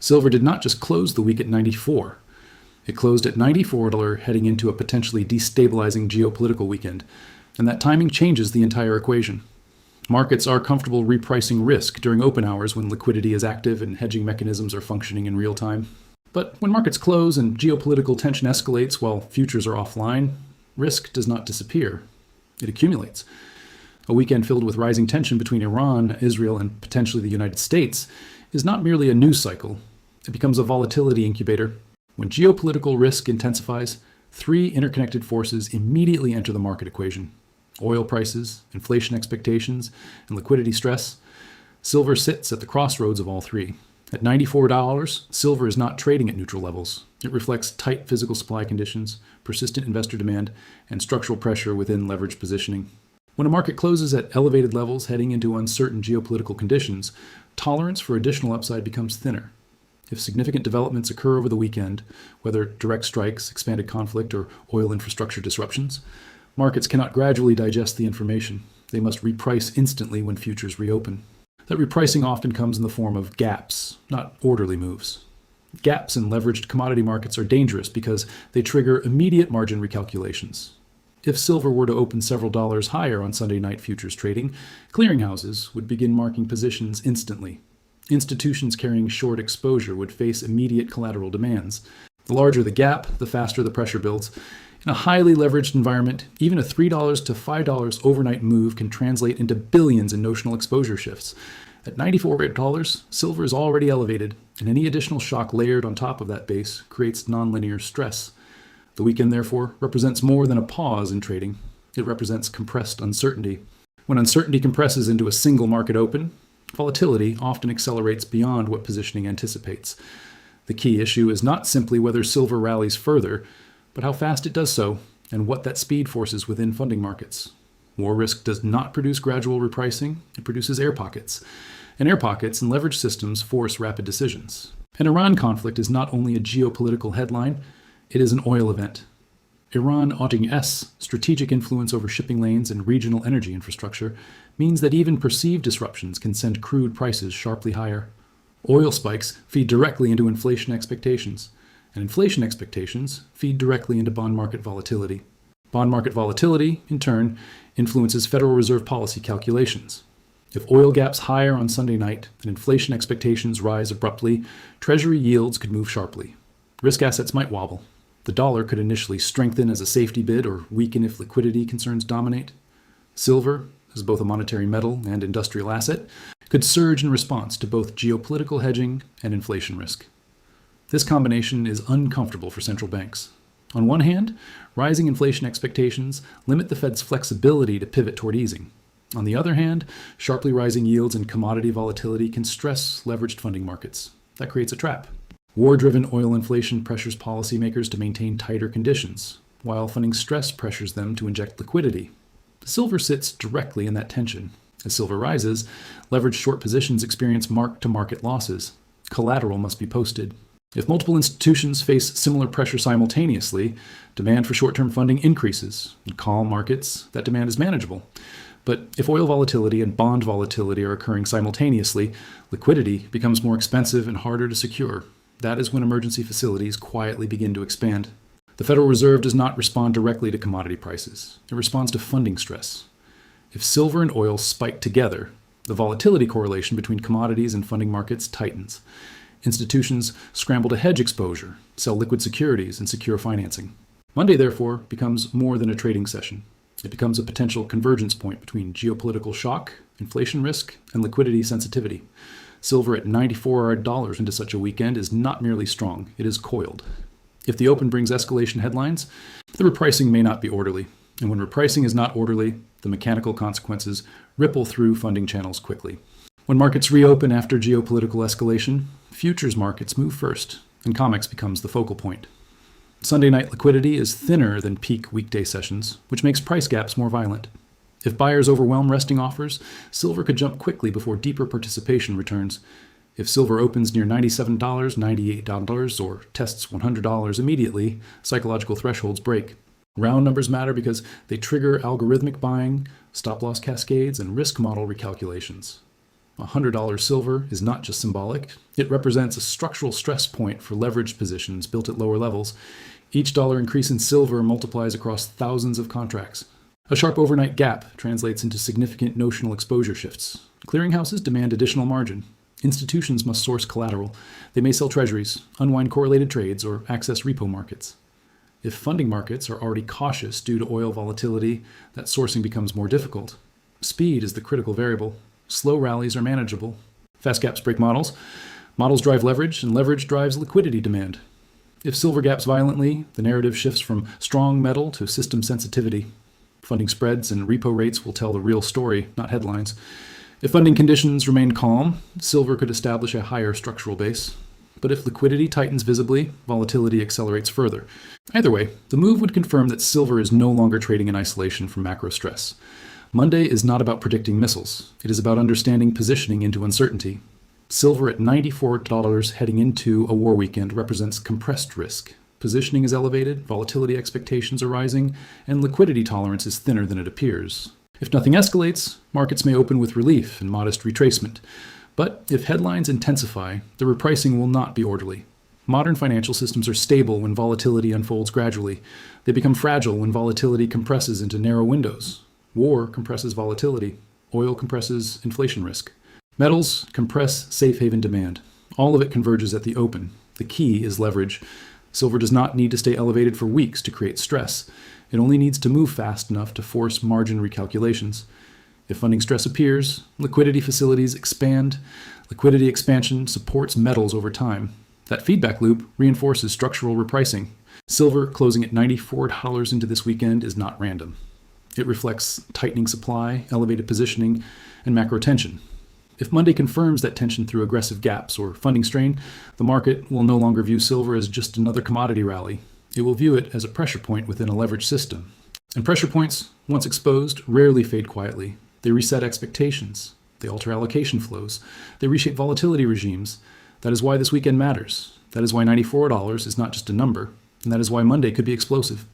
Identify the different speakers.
Speaker 1: Silver did not just close the week at 94. It closed at $94 heading into a potentially destabilizing geopolitical weekend, and that timing changes the entire equation. Markets are comfortable repricing risk during open hours when liquidity is active and hedging mechanisms are functioning in real time. But when markets close and geopolitical tension escalates while futures are offline, risk does not disappear. It accumulates. A weekend filled with rising tension between Iran, Israel, and potentially the United States is not merely a news cycle. It becomes a volatility incubator. When geopolitical risk intensifies, three interconnected forces immediately enter the market equation: oil prices, inflation expectations, and liquidity stress. Silver sits at the crossroads of all three. At $94, silver is not trading at neutral levels. It reflects tight physical supply conditions, persistent investor demand, and structural pressure within leveraged positioning. When a market closes at elevated levels heading into uncertain geopolitical conditions, tolerance for additional upside becomes thinner. If significant developments occur over the weekend, whether direct strikes, expanded conflict, or oil infrastructure disruptions, markets cannot gradually digest the information. They must reprice instantly when futures reopen. That repricing often comes in the form of gaps, not orderly moves. Gaps in leveraged commodity markets are dangerous because they trigger immediate margin recalculations. If silver were to open several dollars higher on Sunday night futures trading, clearinghouses would begin marking positions instantly. Institutions carrying short exposure would face immediate collateral demands. The larger the gap, the faster the pressure builds. In a highly leveraged environment, even a $3 to $5 overnight move can translate into billions in notional exposure shifts. At $94, silver is already elevated, and any additional shock layered on top of that base creates nonlinear stress. The weekend, therefore, represents more than a pause in trading. It represents compressed uncertainty. When uncertainty compresses into a single market open, volatility often accelerates beyond what positioning anticipates. The key issue is not simply whether silver rallies further, but how fast it does so, and what that speed forces within funding markets. War risk does not produce gradual repricing, it produces air pockets. And air pockets in leveraged systems force rapid decisions. An Iran conflict is not only a geopolitical headline, it is an oil event. Iran owning strategic influence over shipping lanes and regional energy infrastructure means that even perceived disruptions can send crude prices sharply higher. Oil spikes feed directly into inflation expectations, and inflation expectations feed directly into bond market volatility. Bond market volatility, in turn, influences Federal Reserve policy calculations. If oil gaps higher on Sunday night and inflation expectations rise abruptly, Treasury yields could move sharply. Risk assets might wobble. The dollar could initially strengthen as a safety bid or weaken if liquidity concerns dominate. Silver, as both a monetary metal and industrial asset, could surge in response to both geopolitical hedging and inflation risk. This combination is uncomfortable for central banks. On one hand, rising inflation expectations limit the Fed's flexibility to pivot toward easing. On the other hand, sharply rising yields and commodity volatility can stress leveraged funding markets. That creates a trap. War-driven oil inflation pressures policymakers to maintain tighter conditions, while funding stress pressures them to inject liquidity. Silver sits directly in that tension. As silver rises, leveraged short positions experience mark-to-market losses. Collateral must be posted. If multiple institutions face similar pressure simultaneously, demand for short-term funding increases. In calm markets, that demand is manageable. But if oil volatility and bond volatility are occurring simultaneously, liquidity becomes more expensive and harder to secure. That is when emergency facilities quietly begin to expand. The Federal Reserve does not respond directly to commodity prices. It responds to funding stress. If silver and oil spike together, the volatility correlation between commodities and funding markets tightens. Institutions scramble to hedge exposure, sell liquid securities, and secure financing. Monday, therefore, becomes more than a trading session. It becomes a potential convergence point between geopolitical shock, inflation risk, and liquidity sensitivity. Silver at $94 into such a weekend is not merely strong, it is coiled. If the open brings escalation headlines, the repricing may not be orderly. And when repricing is not orderly, the mechanical consequences ripple through funding channels quickly. When markets reopen after geopolitical escalation, futures markets move first, and COMEX becomes the focal point. Sunday night liquidity is thinner than peak weekday sessions, which makes price gaps more violent. If buyers overwhelm resting offers, silver could jump quickly before deeper participation returns. If silver opens near $97, $98, or tests $100 immediately, psychological thresholds break. Round numbers matter because they trigger algorithmic buying, stop-loss cascades, and risk model recalculations. $100 silver is not just symbolic. It represents a structural stress point for leveraged positions built at lower levels. Each dollar increase in silver multiplies across thousands of contracts. A sharp overnight gap translates into significant notional exposure shifts. Clearinghouses demand additional margin. Institutions must source collateral. They may sell treasuries, unwind correlated trades, or access repo markets. If funding markets are already cautious due to oil volatility, that sourcing becomes more difficult. Speed is the critical variable. Slow rallies are manageable. Fast gaps break models. Models drive leverage, and leverage drives liquidity demand. If silver gaps violently, the narrative shifts from strong metal to system sensitivity. Funding spreads and repo rates will tell the real story, not headlines. If funding conditions remain calm, silver could establish a higher structural base. But if liquidity tightens visibly, volatility accelerates further. Either way, the move would confirm that silver is no longer trading in isolation from macro stress. Monday is not about predicting missiles. It is about understanding positioning into uncertainty. Silver at $94 heading into a war weekend represents compressed risk. Positioning is elevated, volatility expectations are rising, and liquidity tolerance is thinner than it appears. If nothing escalates, markets may open with relief and modest retracement. But if headlines intensify, the repricing will not be orderly. Modern financial systems are stable when volatility unfolds gradually. They become fragile when volatility compresses into narrow windows. War compresses volatility. Oil compresses inflation risk. Metals compress safe haven demand. All of it converges at the open. The key is leverage. Silver does not need to stay elevated for weeks to create stress. It only needs to move fast enough to force margin recalculations. If funding stress appears, liquidity facilities expand. Liquidity expansion supports metals over time. That feedback loop reinforces structural repricing. Silver closing at $94 into this weekend is not random. It reflects tightening supply, elevated positioning, and macro tension. If Monday confirms that tension through aggressive gaps or funding strain, the market will no longer view silver as just another commodity rally. It will view it as a pressure point within a leveraged system. And pressure points, once exposed, rarely fade quietly. They reset expectations. They alter allocation flows. They reshape volatility regimes. That is why this weekend matters. That is why $94 is not just a number. And that is why Monday could be explosive.